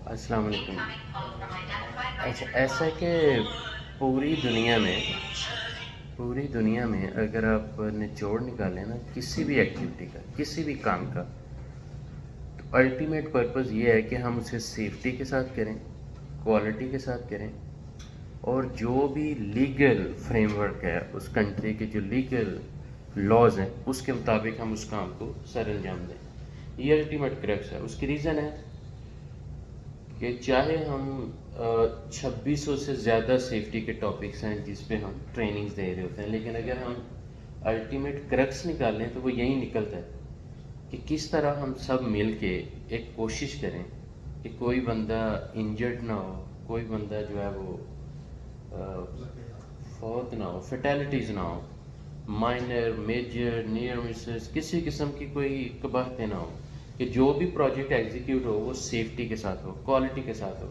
السلام علیکم. اچھا ایسا ہے کہ پوری دنیا میں اگر آپ نچوڑ نکالیں نا کسی بھی ایکٹیویٹی کا، کسی بھی کام کا، تو الٹیمیٹ پرپز یہ ہے کہ ہم اسے سیفٹی کے ساتھ کریں، کوالٹی کے ساتھ کریں، اور جو بھی لیگل فریم ورک ہے اس کنٹری کے، جو لیگل لاز ہیں اس کے مطابق ہم اس کام کو سر انجام دیں. یہ الٹیمیٹ کریکس ہے. اس کی ریزن ہے کہ چاہے ہم 2600 سے زیادہ سیفٹی کے ٹاپکس ہیں جس پہ ہم ٹریننگز دے رہے ہوتے ہیں، لیکن اگر ہم الٹیمیٹ کرکس نکالیں تو وہ یہی نکلتا ہے کہ کس طرح ہم سب مل کے ایک کوشش کریں کہ کوئی بندہ انجرڈ نہ ہو، کوئی بندہ جو ہے وہ فوت نہ ہو، فیٹیلٹیز نہ ہو، مائنر میجر نیئر مسز کسی قسم کی کوئی قباحتیں نہ ہو، کہ جو بھی پروجیکٹ ایگزیکیوٹ ہو وہ سیفٹی کے ساتھ ہو، کوالٹی کے ساتھ ہو.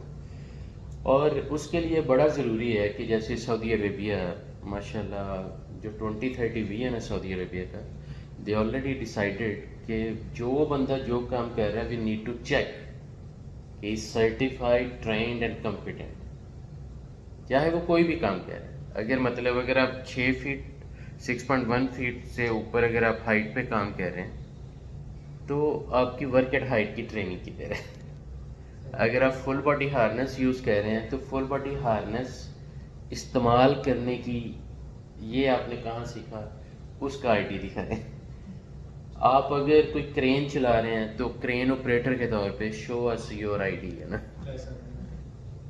اور اس کے لیے بڑا ضروری ہے کہ جیسے سعودی عربیہ ماشاء اللہ جو 2030 ویژن ہے سعودی عربیہ کا، دے آلریڈی ڈیسائیڈڈ کہ جو بندہ جو کام کر رہا ہے وی نیڈ ٹو چیک کہ از سرٹیفائڈ ٹرینڈ اینڈ کمپیٹنٹ، چاہے وہ کوئی بھی کام کر رہا ہے. اگر آپ 6 فیٹ 6.1 فیٹ سے اوپر اگر آپ ہائٹ پہ کام کر رہے ہیں تو آپ کی ورک ایٹ ہائٹ کی ٹریننگ کی طرح ہے. اگر آپ فل باڈی ہارنس یوز کر رہے ہیں تو فل باڈی ہارنس استعمال کرنے کی یہ آپ نے کہاں سیکھا، اس کا آئی ڈی دکھائیں. آپ اگر کوئی کرین چلا رہے ہیں تو کرین آپریٹر کے طور پہ شو اس یور آئی ڈی ہے نا.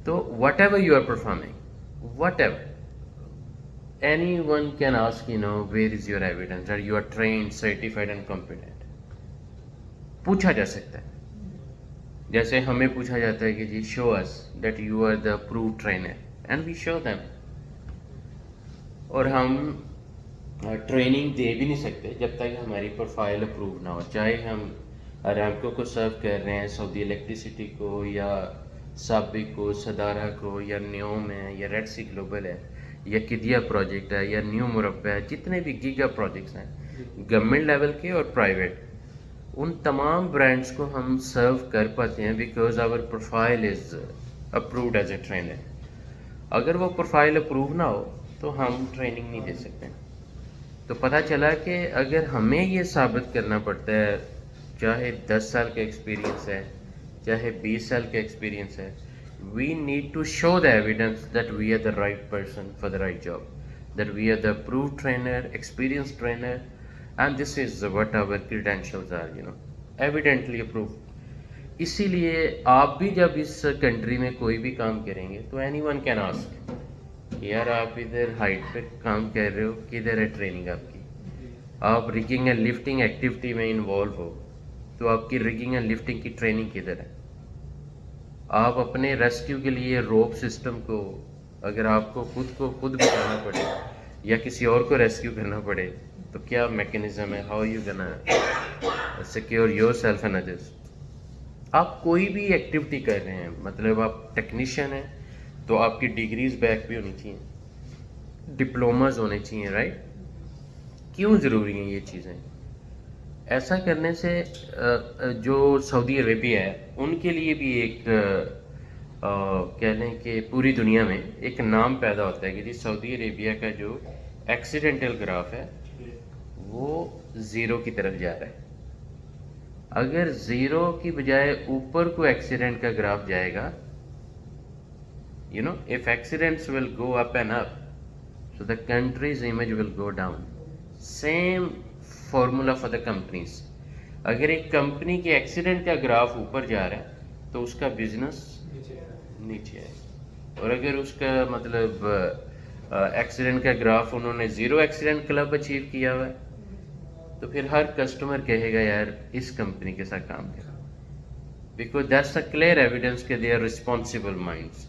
تو whatever you are performing, whatever anyone can ask where is your evidence that you are trained certified and competent. پوچھا جا سکتا ہے. جیسے ہمیں پوچھا جاتا ہے کہ جی show us that you are the approve trainer and we show them. اور ہم ٹریننگ دے بھی نہیں سکتے جب تک ہماری پروفائل اپروو نہ ہو، چاہے ہم اریمکو کو سرو کر رہے ہیں، سعودی الیکٹریسٹی کو یا سابق کو، صدارہ کو، یا نیوم ہے، یا ریڈ سی گلوبل ہے، یا قدیہ پروجیکٹ ہے، یا نیو مربع ہے، جتنے بھی گیگا پروجیکٹس ہیں گورنمنٹ لیول کے اور پرائیویٹ، ان تمام برانڈس کو ہم سرو کر پاتے ہیں because our profile is approved as a trainer. اگر وہ پروفائل اپروو نہ ہو تو ہم ٹریننگ نہیں دے سکتے. تو پتہ چلا کہ اگر ہمیں یہ ثابت کرنا پڑتا ہے، چاہے 10 سال کا ایکسپیرینس ہے، چاہے 20 سال کا ایکسپیرینس ہے، we need to show the evidence that we are the right person for the right job, that we are the approved trainer, experience trainer, and this is what our credentials are evidently approved. اسی لیے آپ بھی جب اس country میں کوئی بھی کام کریں گے تو اینی ون کین آسک یار آپ ادھر ہائٹ پہ کام کر رہے ہو، کدھر ہے ٹریننگ آپ کی؟ آپ ریگنگ اینڈ لفٹنگ ایکٹیویٹی میں انوالو ہو تو آپ کی ریگنگ اینڈ لفٹنگ کی ٹریننگ کدھر ہے؟ آپ اپنے ریسکیو کے لیے روپ سسٹم کو اگر آپ کو خود بچانا پڑے یا کسی اور کو ریسکیو کرنا پڑے تو کیا میکینزم ہے؟ ہاؤ یو گنا secure your self and others. آپ کوئی بھی ایکٹیویٹی کر رہے ہیں، مطلب آپ ٹیکنیشین ہیں تو آپ کی ڈگریز بیک بھی ہونی چاہیے، ڈپلوماز ہونے چاہیے، رائٹ؟ کیوں ضروری ہیں یہ چیزیں؟ ایسا کرنے سے جو سعودی عربیہ ہے ان کے لیے بھی ایک کہہ لیں کہ پوری دنیا میں ایک نام پیدا ہوتا ہے کہ جی سعودی عربیہ کا جو ایکسیڈنٹل گراف ہے وہ زیرو کی طرف جا رہا ہے. اگر زیرو کی بجائے اوپر کو ایکسیڈنٹ کا گراف جائے گا، if accidents will go up and up, so the country's image will go down. Same formula for the companies. اگر ایک کمپنی کے ایکسیڈنٹ کا گراف اوپر جا رہا ہے تو اس کا بزنس نیچے ہے، اور اگر اس کا مطلب ایکسیڈنٹ کا گراف انہوں نے زیرو ایکسیڈنٹ کلب اچیو کیا ہوا ہے تو پھر ہر کسٹمر کہے گا یار اس کمپنی کے ساتھ کام کرو، because that's a clear evidence کہ دے آر رسپانسبل مائنڈس.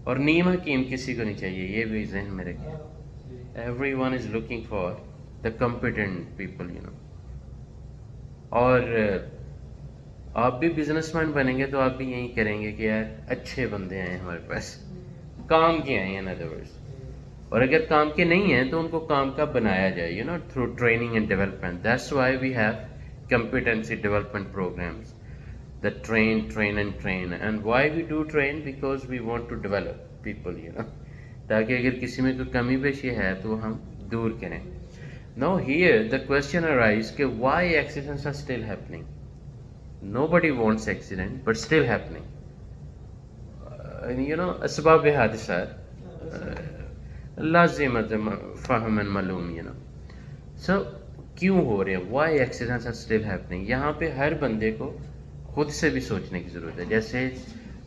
اور نیم حکیم کسی کو نہیں چاہیے، یہ بھی ذہن میں رکھیں. Every one is looking for the competent people. اور آپ بھی بزنس مین بنیں گے تو آپ بھی یہی کریں گے کہ یار اچھے بندے آئے ہمارے پاس، کام کے آئے ہیں ان ادر ورڈس. اور اگر کام کے نہیں ہیں تو ان کو کام کا بنایا جائے through training and development. That's why we have competency development programs. the train and why we do train, because we want to develop people, تاکہ اگر کسی میں کوئی کمی بیشی ہے تو ہم دور کریں. Now here the question arises کہ why accidents are still happening. Nobody wants accident but still happening. اسباب حادثات لازم فہم معلوم. So کیوں ہو رہے ہیں, why accidents are still happening. یہاں پہ ہر بندے کو خود سے بھی سوچنے کی ضرورت ہے. جیسے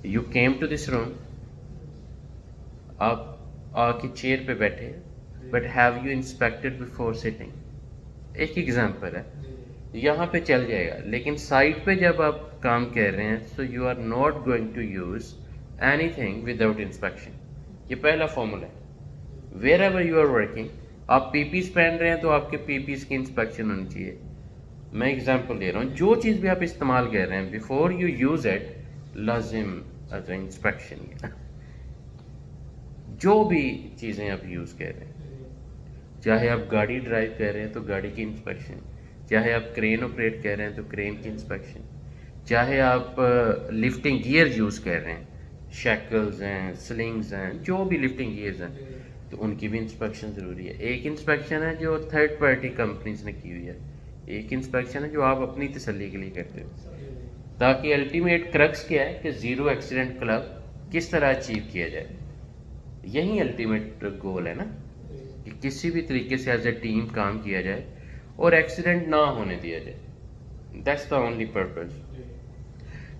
you came to this room, آپ آ کے چیئر پہ بیٹھے, but have you inspected before sitting. ایک ایگزامپل ہے, یہاں پہ چل جائے گا, لیکن سائٹ پہ جب آپ کام کر رہے ہیں so you are not going to use anything without inspection. یہ پہلا فارمولا ہے. wherever you are working, آپ پی پیز پہن رہے ہیں تو آپ کے پی پیز کی انسپیکشن ہونی چاہیے. میں ایگزامپل دے رہا ہوں, جو چیز بھی آپ استعمال کر رہے ہیں بیفور یو یوز اٹ لازم انسپیکشن. جو بھی چیزیں آپ یوز کر رہے ہیں, چاہے آپ گاڑی ڈرائیو کر رہے ہیں تو گاڑی کی انسپیکشن, چاہے آپ کرین آپریٹ کر رہے ہیں تو کرین کی انسپیکشن, چاہے آپ لفٹنگ گیئر یوز کر رہے ہیں, شیکلز ہیں, سلنگز ہیں, جو بھی لفٹنگ گیئرز ہیں تو ان کی بھی انسپیکشن ضروری ہے. ایک انسپیکشن ہے جو تھرڈ پارٹی کمپنیز نے کی ہوئی ہے, ایک انسپیکشن ہے جو آپ اپنی تسلی کے لیے کرتے ہو, تاکہ الٹیمیٹ کرکس کیا ہے کہ زیرو ایکسیڈنٹ کلب کس طرح اچیو کیا جائے. یہی الٹیمیٹ گول ہے نا, کہ کسی بھی طریقے سے ایز اے ٹیم کام کیا جائے اور ایکسیڈنٹ نہ ہونے دیا جائے. That's the only purpose.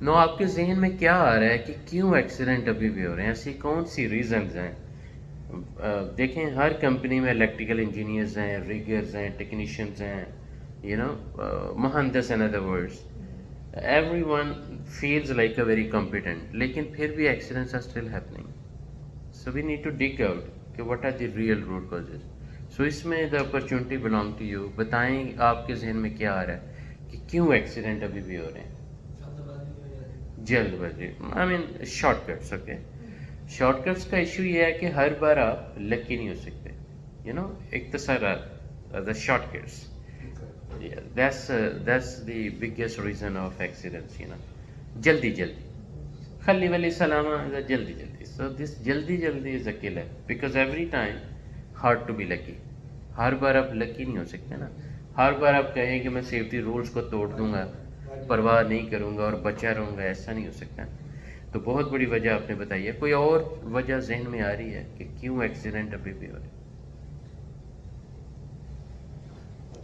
نو آپ کے ذہن میں کیا آ رہا ہے کہ کیوں ایکسیڈنٹ ابھی بھی ہو رہے ہیں, ایسی کون سی ریزنز ہیں. دیکھیں, ہر کمپنی میں الیکٹریکل انجینئرز ہیں, ریگرز ہیں, ٹیکنیشینز ہیں, مہندس in other words. Everyone feels like a very competent, لیکن پھر بھی accidents are still happening. So we need to dig out کہ what are the real root causes. So اس میں the opportunity belong to you. بتائیں آپ کے ذہن میں کیا آ رہا ہے کہ کیوں ایکسیڈنٹ ابھی بھی ہو رہے ہیں. جلد بازی, I mean shortcuts. Okay, shortcuts کا ایشو یہ ہے کہ ہر بار آپ لکی نہیں ہو سکتے. اختصارات, the shortcuts, that's the biggest reason of accidents. جلدی خلی ولی سلامہ, جلدی. So this جلدی is a killer because every time hard to be lucky. ہر بار آپ لکی نہیں ہو سکتے نا. ہر بار آپ کہیں کہ میں سیفٹی رولز کو توڑ دوں گا, پرواہ نہیں کروں گا اور بچا رہوں گا, ایسا نہیں ہو سکتا. تو بہت بڑی وجہ آپ نے بتائی ہے. کوئی اور وجہ ذہن میں آ رہی ہے کہ کیوں ایکسیڈنٹ ابھی بھی ہو رہے ہیں؟